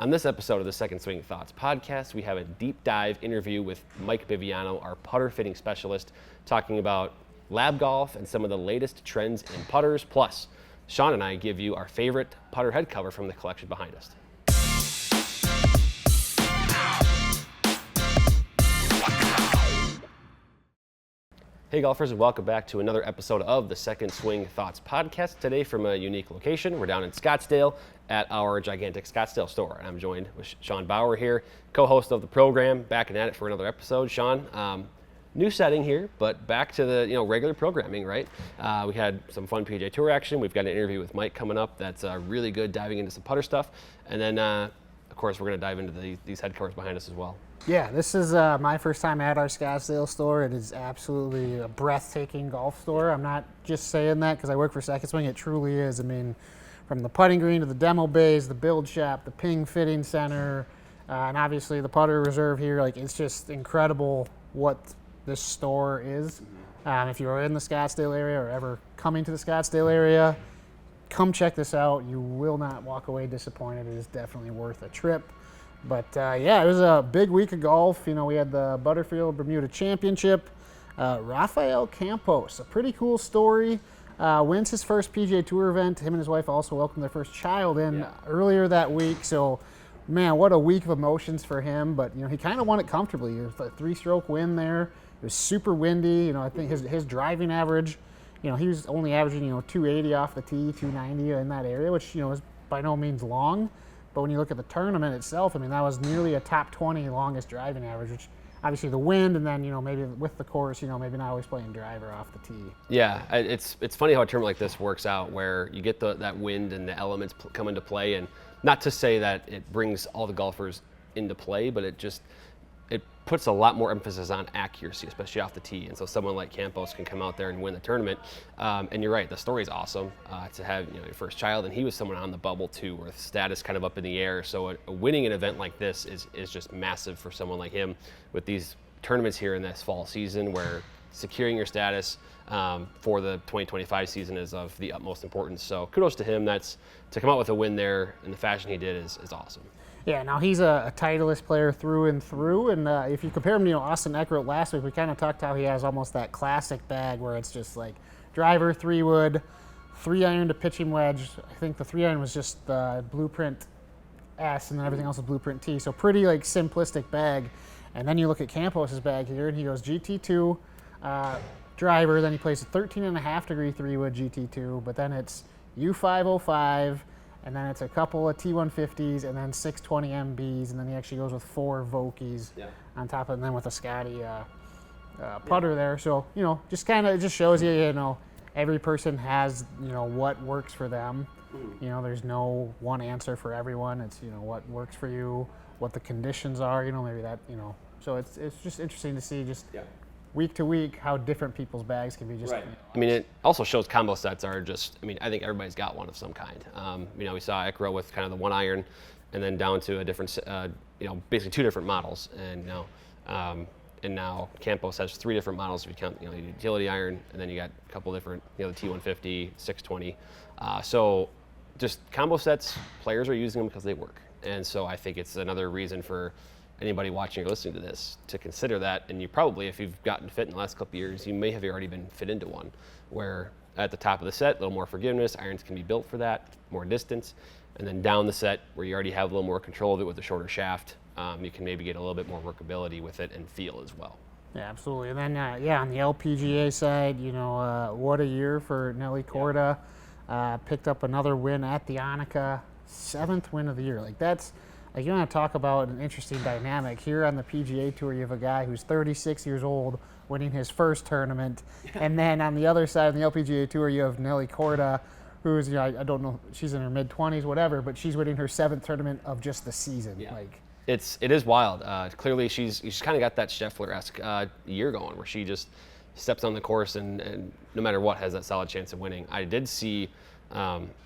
On this episode of the Second Swing Thoughts podcast, we have a deep dive interview with Mike Biviano, our putter fitting specialist, talking about L.A.B golf and some of the latest trends in putters. Plus, Sean and I give you our favorite putter head cover from the collection behind us. Hey golfers, and welcome back to another episode of the Second Swing Thoughts podcast. Today from a unique location. We're down in Scottsdale at our gigantic Scottsdale store. And I'm joined with Sean Bauer here, co-host of the program, back and at it for another episode. Sean, new setting here, but back to the regular programming, right? We had some fun PGA Tour action. We've got an interview with Mike coming up that's really good, diving into some putter stuff. And then, of course, we're going to dive into these head covers behind us as well. Yeah, this is my first time at our Scottsdale store. It is absolutely a breathtaking golf store. I'm not just saying that because I work for Second Swing. It truly is. I mean, from the putting green to the demo bays, the build shop, the ping fitting center, and obviously the putter reserve here. Like, it's just incredible what this store is. If you're in the Scottsdale area or ever coming to the Scottsdale area, come check this out. You will not walk away disappointed. It is definitely worth a trip. But yeah, it was a big week of golf. We had the Butterfield Bermuda Championship. Rafael Campos, a pretty cool story, wins his first PGA Tour event. Him and his wife also welcomed their first child in earlier that week. So, man, what a week of emotions for him. But, he kind of won it comfortably. It was a 3-stroke win there. It was super windy. I think his driving average, he was only averaging, 280 off the tee, 290 in that area, which, is by no means long. But when you look at the tournament itself, I mean, that was nearly a top 20 longest driving average, which obviously the wind and then, maybe with the course, maybe not always playing driver off the tee. Yeah, it's funny how a tournament like this works out where you get that wind and the elements come into play. And not to say that it brings all the golfers into play, but it puts a lot more emphasis on accuracy, especially off the tee. And so someone like Campos can come out there and win the tournament. And you're right, the story's awesome to have your first child. And he was someone on the bubble too, where status kind of up in the air. So winning an event like this is just massive for someone like him with these tournaments here in this fall season where securing your status for the 2025 season is of the utmost importance. So kudos to him. To come out with a win there in the fashion he did is awesome. Yeah, now he's a Titleist player through and through, and if you compare him to Austin Eckroat last week, we kind of talked how he has almost that classic bag where it's just like driver, 3-wood, 3-iron to pitching wedge. I think the 3-iron was just the Blueprint S, and then everything else is Blueprint T, so pretty simplistic bag. And then you look at Campos's bag here, and he goes GT2 driver, then he plays a 13.5-degree 3-wood GT2, but then it's U505. And then it's a couple of T150s and then 620 MBs, and then he actually goes with 4 Vokies on top of it, and then with a Scotty putter there. So, it just shows you, every person has, what works for them. There's no one answer for everyone. It's, what works for you, what the conditions are, maybe that, So it's just interesting to see week to week how different people's bags can be. Right. I mean, it also shows combo sets are I think everybody's got one of some kind. We saw Eckroat with kind of the 1-iron and then down to a different, basically 2 different models. And now Campos has 3 different models if you count, the utility iron, and then you got a couple different, the T150, 620. So just combo sets, players are using them because they work. And so I think it's another reason for anybody watching or listening to this to consider that. And you probably, if you've gotten fit in the last couple of years, you may have already been fit into one where at the top of the set, a little more forgiveness, irons can be built for that, more distance. And then down the set where you already have a little more control of it with a shorter shaft, you can maybe get a little bit more workability with it and feel as well. Yeah, absolutely. And then, on the LPGA side, what a year for Nelly Korda. Picked up another win at the Annika, 7th win of the year. You want to talk about an interesting dynamic. Here on the PGA Tour, you have a guy who's 36 years old winning his first tournament. And then on the other side of the LPGA Tour, you have Nelly Korda, who's, I don't know, she's in her mid-20s, whatever, but she's winning her 7th tournament of just the season. Yeah. It is wild. Clearly, she's kind of got that Scheffler-esque year going where she just steps on the course and no matter what has that solid chance of winning. I did see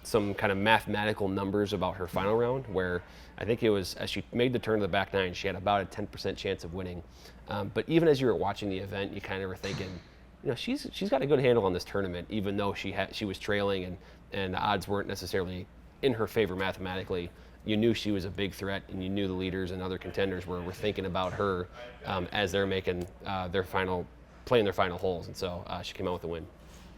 some kind of mathematical numbers about her final round where I think it was as she made the turn to the back 9, she had about a 10% chance of winning. But even as you were watching the event, you kind of were thinking, she's got a good handle on this tournament, even though she was trailing and the odds weren't necessarily in her favor mathematically. you knew she was a big threat, and you knew the leaders and other contenders were thinking about her as they're making playing their final holes, and so she came out with a win.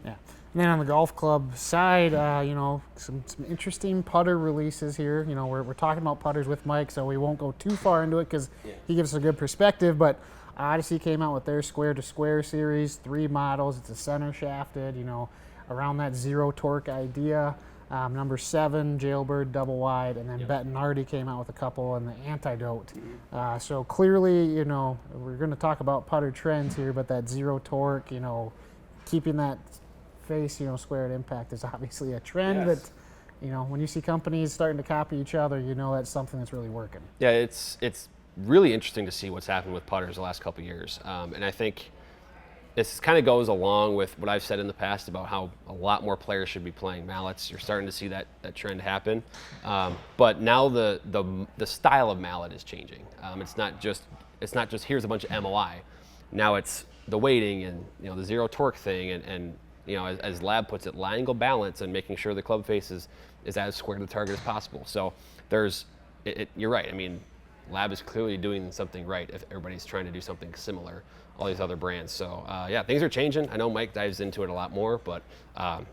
Yeah. And then on the golf club side, you know, some interesting putter releases here. You know, we're talking about putters with Mike, so we won't go too far into it because he gives us a good perspective. But Odyssey came out with their square to square series, 3 models. It's a center shafted, you know, around that zero torque idea. Number 7, Jailbird double wide, and then Bettinardi came out with a couple in the Antidote. So clearly, you know, we're going to talk about putter trends here, but that zero torque, you know, keeping that face, you know, square at impact is obviously a trend that, you know, when you see companies starting to copy each other, you know that's something that's really working. Yeah, it's really interesting to see what's happened with putters the last couple of years, and I think this kind of goes along with what I've said in the past about how a lot more players should be playing mallets. You're starting to see that trend happen, but now the style of mallet is changing. It's not just here's a bunch of MOI. Now it's the weighting and, you know, the zero torque thing and you know, as L.A.B puts it, line angle balance and making sure the club face is as square to the target as possible. So you're right. I mean, L.A.B is clearly doing something right if everybody's trying to do something similar, all these other brands. So yeah, things are changing. I know Mike dives into it a lot more, but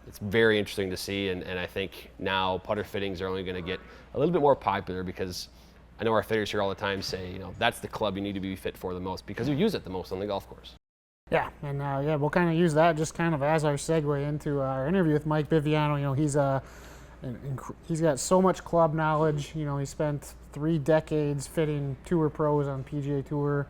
it's very interesting to see. And I think now putter fittings are only going to get a little bit more popular because I know our fitters here all the time say, you know, that's the club you need to be fit for the most because you use it the most on the golf course. Yeah, and yeah, we'll kind of use that just kind of as our segue into our interview with Mike Biviano. You know, he's got so much club knowledge. You know, he spent 3 decades fitting tour pros on PGA Tour.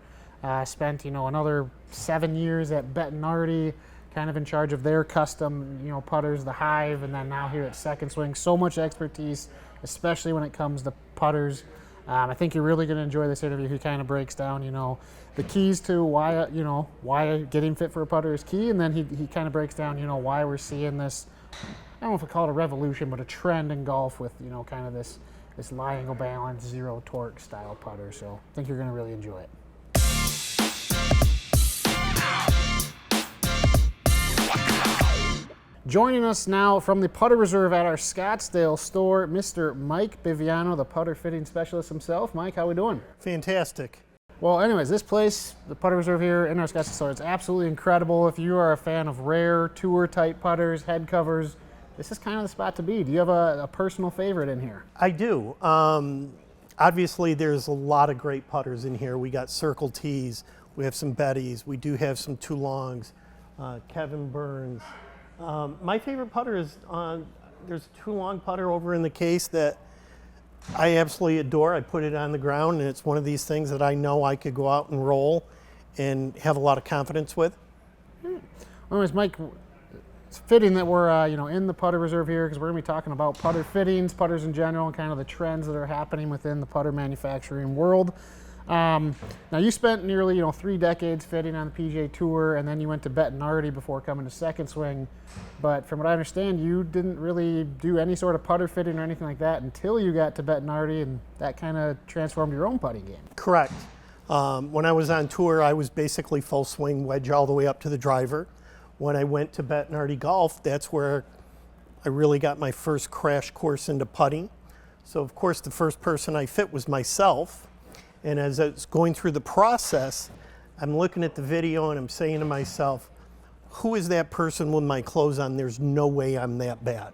Spent, you know, another 7 years at Bettinardi, kind of in charge of their custom, you know, putters, the Hive, and then now here at Second Swing. So much expertise, especially when it comes to putters. I think you're really going to enjoy this interview. He kind of breaks down, you know, the keys to why getting fit for a putter is key, and then he kind of breaks down, you know, why we're seeing this, I don't know if I call it a revolution, but a trend in golf with, you know, kind of this lie angle balance, zero torque style putter. So I think you're going to really enjoy it. Joining us now from the Putter Reserve at our Scottsdale store, Mr. Mike Biviano, the putter fitting specialist himself. Mike, how we doing? Fantastic. Well, anyways, this place, the Putter Reserve here in our Scottsdale store, it's absolutely incredible. If you are a fan of rare tour-type putters, head covers, this is kind of the spot to be. Do you have a personal favorite in here? I do. Obviously, there's a lot of great putters in here. We got Circle T's, we have some Bettys, we do have some Toulongs, Kevin Burns. My favorite putter is, there's a Toulon putter over in the case that I absolutely adore. I put it on the ground, and it's one of these things that I know I could go out and roll and have a lot of confidence with. Anyways, Mike, it's fitting that we're you know, in the Putter Reserve here because we're going to be talking about putter fittings, putters in general, and kind of the trends that are happening within the putter manufacturing world. Now you spent nearly, you know, 3 decades fitting on the PGA Tour, and then you went to Bettinardi before coming to Second Swing. But from what I understand, you didn't really do any sort of putter fitting or anything like that until you got to Bettinardi, and that kind of transformed your own putting game. Correct. When I was on tour, I was basically full swing wedge all the way up to the driver. When I went to Bettinardi Golf, that's where I really got my first crash course into putting. So of course the first person I fit was myself. And as I was going through the process, I'm looking at the video and I'm saying to myself, who is that person with my clothes on? There's no way I'm that bad.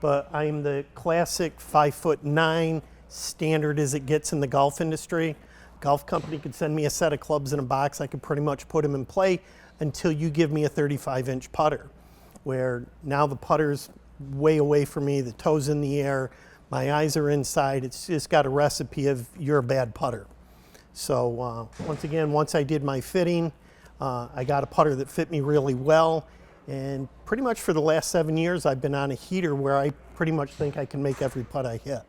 But I am the classic 5'9", standard as it gets in the golf industry. Golf company could send me a set of clubs in a box. I could pretty much put them in play until you give me a 35-inch putter, where now the putter's way away from me, the toes in the air, my eyes are inside. It's just got a recipe of you're a bad putter. So once again, once I did my fitting, I got a putter that fit me really well. And pretty much for the last 7 years, I've been on a heater where I pretty much think I can make every putt I hit.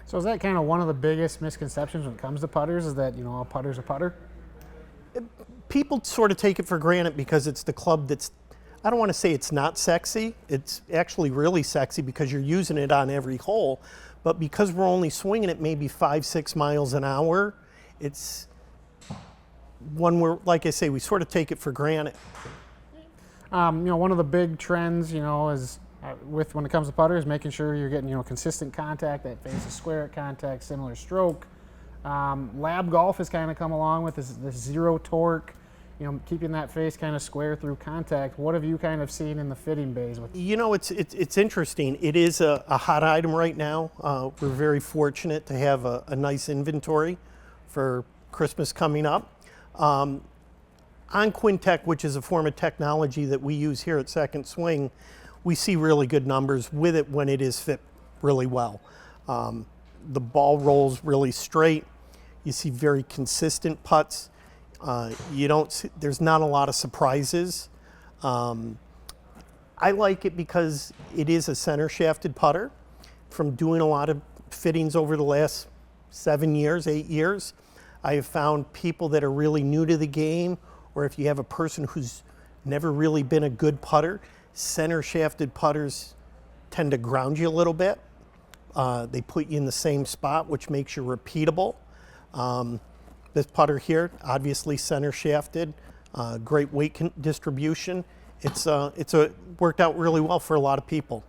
So is that kind of one of the biggest misconceptions when it comes to putters, is that, you know, a putter's a putter? People sort of take it for granted because it's the club that's, I don't want to say it's not sexy. It's actually really sexy because you're using it on every hole. But because we're only swinging it maybe 5-6 miles an hour, it's one where, like I say, we sort of take it for granted. You know, one of the big trends, you know, is with when it comes to putters, making sure you're getting consistent contact, that face is square at contact, similar stroke. L.A.B golf has kind of come along with this zero torque, keeping that face kind of square through contact. What have you kind of seen in the fitting bays? It's interesting. It is a hot item right now. We're very fortunate to have a nice inventory for Christmas coming up. On Quintec, which is a form of technology that we use here at Second Swing, we see really good numbers with it when it is fit really well. The ball rolls really straight. You see very consistent putts. There's not a lot of surprises. I like it because it is a center shafted putter. From doing a lot of fittings over the last 7 years, 8 years, I have found people that are really new to the game, or if you have a person who's never really been a good putter, center shafted putters tend to ground you a little bit. They put you in the same spot, which makes you repeatable. This putter here, obviously center shafted, great weight distribution. It's worked out really well for a lot of people.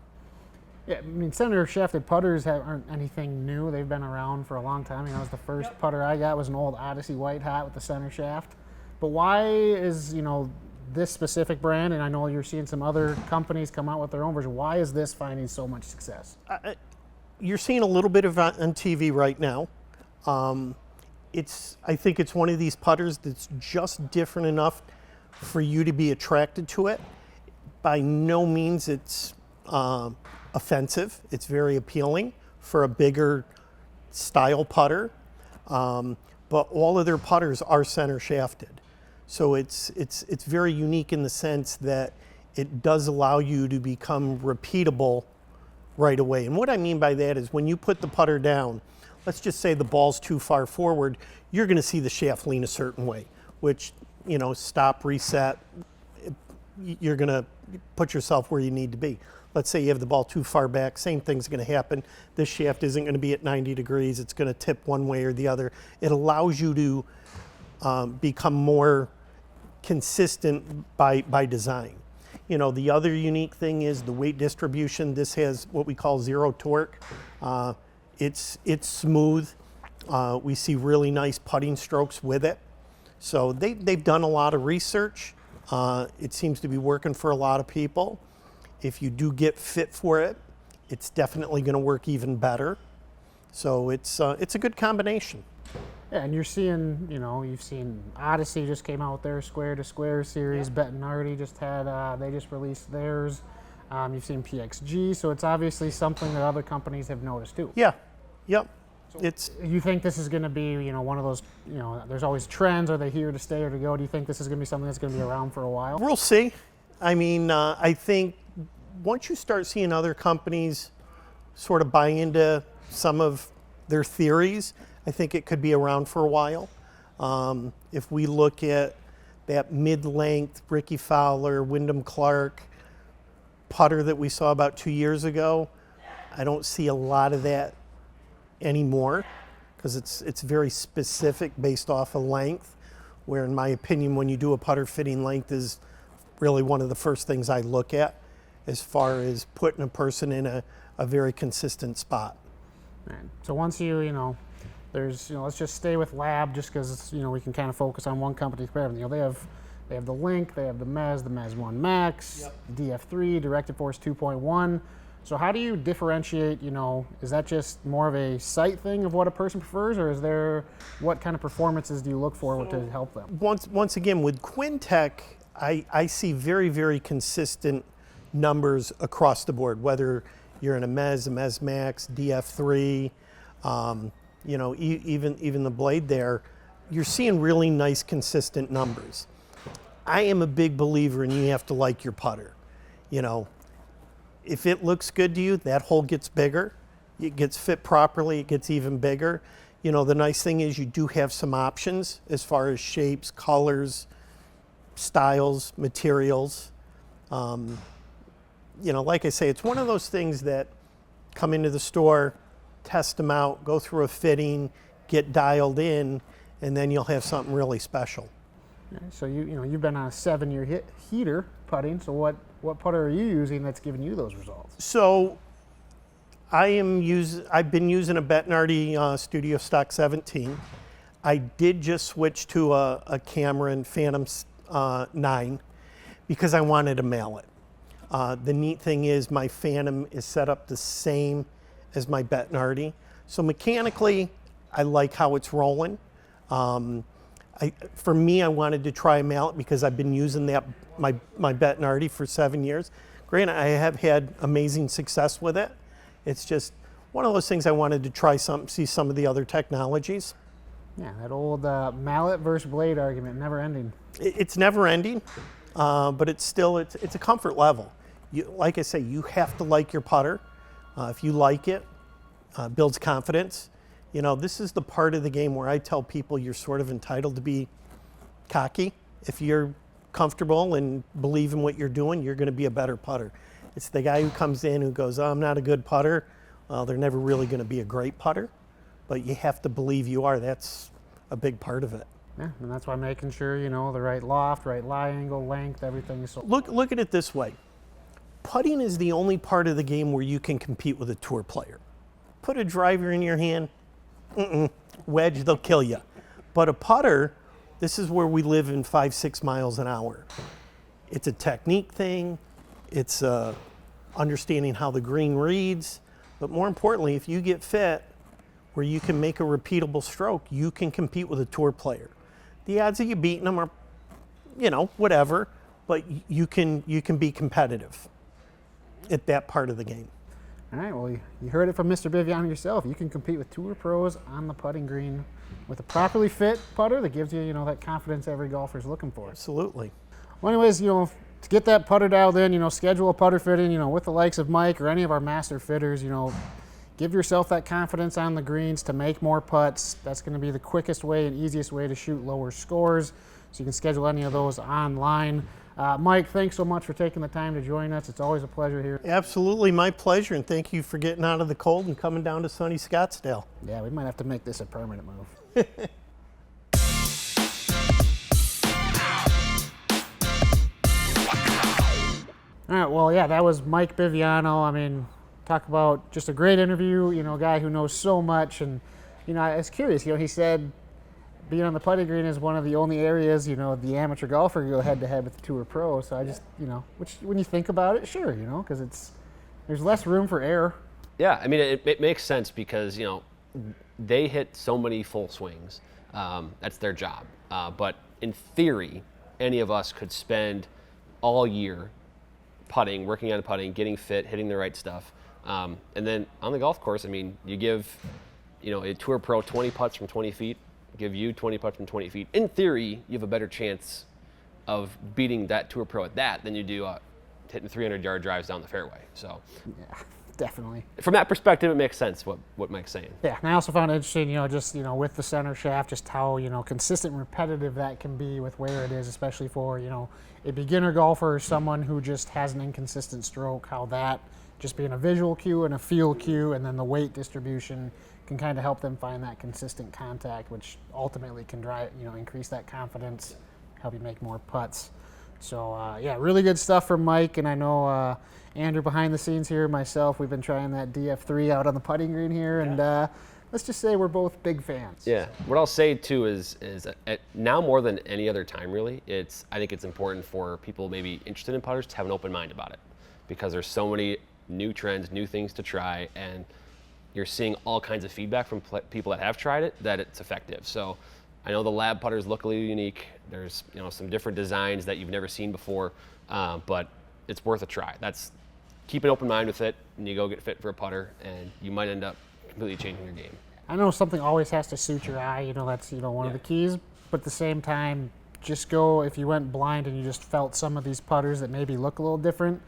Yeah, I mean, center shafted putters aren't anything new. They've been around for a long time. That was the first putter I got was an old Odyssey White Hot with the center shaft. But why is, this specific brand, and I know you're seeing some other companies come out with their own version, why is this finding so much success? You're seeing a little bit of it on TV right now. I think it's one of these putters that's just different enough for you to be attracted to it. By no means it's offensive. It's very appealing for a bigger style putter. But all of their putters are center shafted. So it's very unique in the sense that it does allow you to become repeatable right away. And what I mean by that is when you put the putter down, let's just say the ball's too far forward, you're going to see the shaft lean a certain way, which, stop, reset, you're going to put yourself where you need to be. Let's say you have the ball too far back, same thing's going to happen. This shaft isn't going to be at 90 degrees. It's going to tip one way or the other. It allows you to become more consistent by design. The other unique thing is the weight distribution. This has what we call zero torque. It's smooth. We see really nice putting strokes with it. So they've done a lot of research. It seems to be working for a lot of people. If you do get fit for it, it's definitely going to work even better. So it's a good combination. Yeah, and you're seeing, you've seen Odyssey just came out with their Square to Square series. Yeah. Bettinardi just had, they just released theirs. You've seen PXG, so it's obviously something that other companies have noticed too. Yeah, yep. So you think this is going to be, one of those, there's always trends. Are they here to stay or to go? Do you think this is going to be something that's going to be around for a while? We'll see. I mean, I think once you start seeing other companies sort of buy into some of their theories, I think it could be around for a while. If we look at that mid-length Ricky Fowler, Wyndham Clark putter that we saw about 2 years ago, I don't see a lot of that anymore because it's very specific based off of length, where in my opinion, when you do a putter fitting, length is really one of the first things I look at as far as putting a person in a very consistent spot. Right. So once there's, let's just stay with L.A.B just because, we can kind of focus on one company. They have the Link, they have the Mez 1 Max, yep. DF3, Directed Force 2.1. So how do you differentiate, is that just more of a sight thing of what a person prefers, or what kind of performances do you look for to help them? Once again, with Quintec, I see very, very consistent numbers across the board, whether you're in a Mez Max, DF3, even the blade there, you're seeing really nice, consistent numbers. I am a big believer in you have to like your putter. If it looks good to you, that hole gets bigger. It gets fit properly, it gets even bigger. The nice thing is you do have some options as far as shapes, colors, styles, materials. Like I say, it's one of those things that come into the store, test them out, go through a fitting, get dialed in, and then you'll have something really special. So you've been on a 7-year heater putting. So what putter are you using that's giving you those results? So I've been using a Bettinardi Studio Stock 17. I did just switch to a Cameron Phantom 9 because I wanted a mallet. The neat thing is my Phantom is set up the same as my Bettinardi. So mechanically, I like how it's rolling. For me, I wanted to try a mallet because I've been using my Bettinardi for 7 years. Granted, I have had amazing success with it. It's just one of those things I wanted to try see some of the other technologies. Yeah, that old mallet versus blade argument, never ending. It's never ending, but it's a comfort level. Like I say, you have to like your putter. If you like it, builds confidence. This is the part of the game where I tell people you're sort of entitled to be cocky. If you're comfortable and believe in what you're doing, you're going to be a better putter. It's the guy who comes in who goes, oh, I'm not a good putter. Well, they're never really going to be a great putter, but you have to believe you are. That's a big part of it. Yeah, and that's why making sure, the right loft, right lie angle, length, everything. So Look at it this way. Putting is the only part of the game where you can compete with a tour player. Put a driver in your hand, wedge, they'll kill you. But a putter, this is where we live in 5-6 miles an hour. It's a technique thing. It's understanding how the green reads. But more importantly, if you get fit where you can make a repeatable stroke, you can compete with a tour player. The odds of you beating them are, whatever, but you can be competitive at that part of the game. All right, well, you heard it from Mr. Biviano yourself. You can compete with tour pros on the putting green with a properly fit putter that gives you, that confidence every golfer's looking for. Absolutely. Well, anyways, to get that putter dialed in, schedule a putter fitting, with the likes of Mike or any of our master fitters, give yourself that confidence on the greens to make more putts. That's going to be the quickest way and easiest way to shoot lower scores. So you can schedule any of those online. Mike, thanks so much for taking the time to join us. It's always a pleasure here. Absolutely, my pleasure, and thank you for getting out of the cold and coming down to sunny Scottsdale. Yeah, we might have to make this a permanent move. All right, well, yeah, that was Mike Biviano. Talk about just a great interview, a guy who knows so much. And, I was curious, he said being on the putting green is one of the only areas, the amateur golfer can go head-to-head with the tour pro. So I just, which when you think about it, sure, because there's less room for error. Yeah, it makes sense because, they hit so many full swings. That's their job. But in theory, any of us could spend all year putting, working on putting, getting fit, hitting the right stuff. And then on the golf course, you give, a tour pro 20 putts from 20 feet, give you 20 putts from 20 feet. In theory, you have a better chance of beating that tour pro at that than you do hitting 300-yard drives down the fairway. So, yeah, definitely. From that perspective, it makes sense what Mike's saying. Yeah, and I also found it interesting, with the center shaft, just how, consistent and repetitive that can be with where it is, especially for, a beginner golfer or someone who just has an inconsistent stroke, how that just being a visual cue and a feel cue, and then the weight distribution can kind of help them find that consistent contact, which ultimately can drive, increase that confidence, help you make more putts. So, yeah, really good stuff from Mike, and I know Andrew behind the scenes here, myself, we've been trying that DF3 out on the putting green here, and let's just say we're both big fans. Yeah, what I'll say too is now more than any other time really, I think it's important for people maybe interested in putters to have an open mind about it, because there's so many new trends, new things to try, and you're seeing all kinds of feedback from people that have tried it that it's effective. So I know the L.A.B putters look a little unique. There's some different designs that you've never seen before, but it's worth a try. Keep an open mind with it, and you go get fit for a putter, and you might end up completely changing your game. I know something always has to suit your eye. That's one of the keys. But at the same time, just go, if you went blind and you just felt some of these putters that maybe look a little different,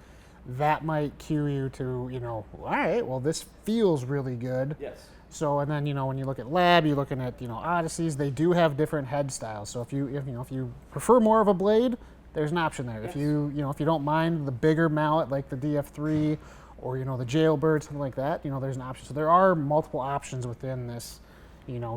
that might cue you to, all right, well, this feels really good. Yes. So, and then, when you look at L.A.B, you're looking at, Odysseys, they do have different head styles. So if you prefer more of a blade, there's an option there. Yes. If you don't mind the bigger mallet like the DF3 or, the Jailbird, something like that, there's an option. So there are multiple options within this,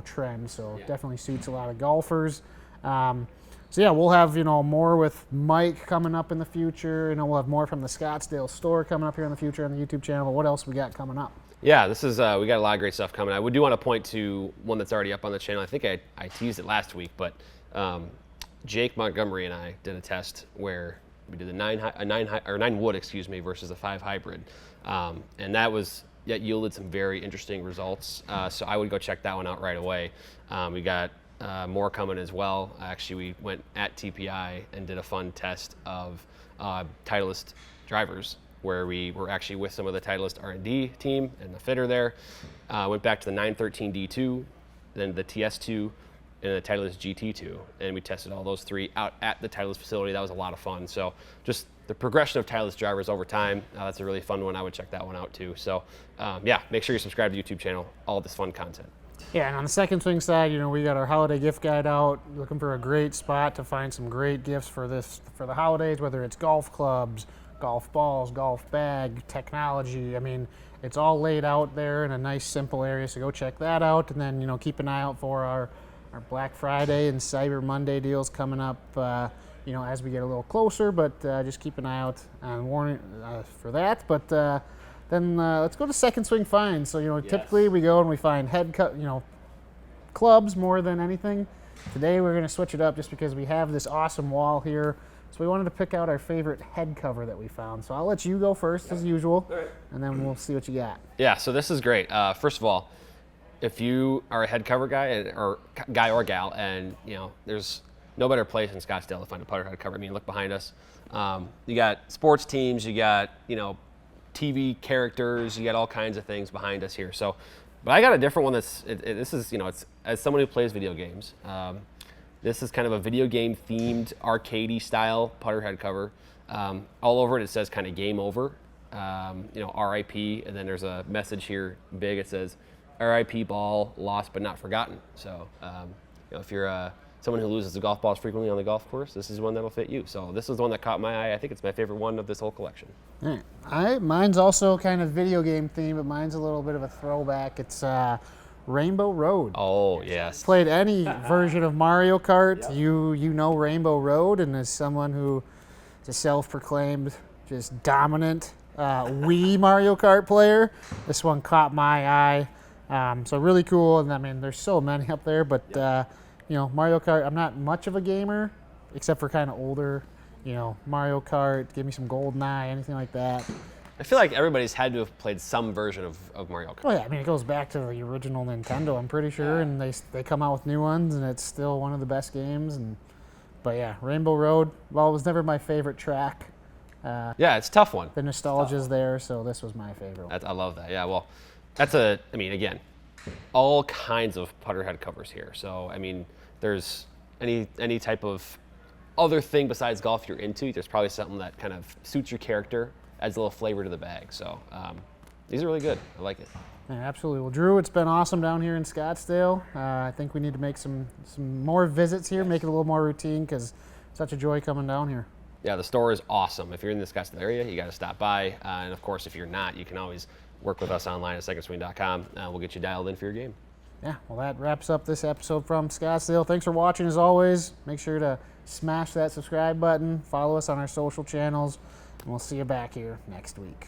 trend. So it definitely suits a lot of golfers. So yeah, we'll have more with Mike coming up in the future. We'll have more from the Scottsdale store coming up here in the future on the YouTube channel. But what else we got coming up? Yeah, this is we got a lot of great stuff coming. I do want to point to one that's already up on the channel. I think I teased it last week, but Jake Montgomery and I did a test where we did a 9 wood, versus a 5 hybrid, and that yielded some very interesting results. So I would go check that one out right away. We got more coming as well. Actually, we went at TPI and did a fun test of Titleist drivers, where we were actually with some of the Titleist R&D team and the fitter there. Went back to the 913 D2, then the TS2, and the Titleist GT2, and we tested all those 3 out at the Titleist facility. That was a lot of fun. So just the progression of Titleist drivers over time, that's a really fun one. I would check that one out too. So yeah, make sure you subscribe to the YouTube channel, all this fun content. Yeah, and on the Second Swing side, we got our holiday gift guide out, looking for a great spot to find some great gifts for the holidays, whether it's golf clubs, golf balls, golf bag, technology. I mean, it's all laid out there in a nice, simple area, so go check that out. And then, keep an eye out for our Black Friday and Cyber Monday deals coming up, as we get a little closer. But just keep an eye out on warning for that. But then let's go to Second Swing finds. So, Yes. Typically we go and we find clubs more than anything. Today we're going to switch it up just because we have this awesome wall here. So we wanted to pick out our favorite head cover that we found. So I'll let you go first as usual, and then we'll see what you got. Yeah, so this is great. First of all, if you are a head cover guy or gal, and there's no better place in Scottsdale to find a putter head cover. I mean, look behind us. You got sports teams, you got TV characters, you got all kinds of things behind us here. So, but I got a different one this is it's as someone who plays video games. This is kind of a video game themed arcadey style putter head cover. All over it says kind of game over, RIP, and then there's a message here big. It says RIP ball, lost but not forgotten. So if you're someone who loses the golf balls frequently on the golf course, this is one that'll fit you. So this is the one that caught my eye. I think it's my favorite one of this whole collection. All right. Mine's also kind of video game themed, but mine's a little bit of a throwback. It's Rainbow Road. Oh, yes. Played any version of Mario Kart, yep. You know Rainbow Road, and as someone who is a self-proclaimed just dominant Wii Mario Kart player, this one caught my eye. So really cool, and I mean, there's so many up there, but Mario Kart, I'm not much of a gamer, except for kind of older, Mario Kart, give me some GoldenEye, anything like that. I feel like everybody's had to have played some version of Mario Kart. Oh yeah, I mean, it goes back to the original Nintendo, I'm pretty sure, and they come out with new ones, and it's still one of the best games. But yeah, Rainbow Road, well, it was never my favorite track. Yeah, it's a tough one. The nostalgia's there, so this was my favorite one. I love that. Yeah, well, again, all kinds of putter head covers here. So, I mean, there's any type of other thing besides golf you're into, there's probably something that kind of suits your character, adds a little flavor to the bag. So these are really good. I like it. Yeah, absolutely. Well, Drew, it's been awesome down here in Scottsdale. I think we need to make some more visits here, make it a little more routine, because it's such a joy coming down here. Yeah, the store is awesome. If you're in the Scottsdale area, you got to stop by. And of course, if you're not, you can always work with us online at secondswing.com. We'll get you dialed in for your game. Yeah, well, that wraps up this episode from Scottsdale. Thanks for watching as always. Make sure to smash that subscribe button, follow us on our social channels, and we'll see you back here next week.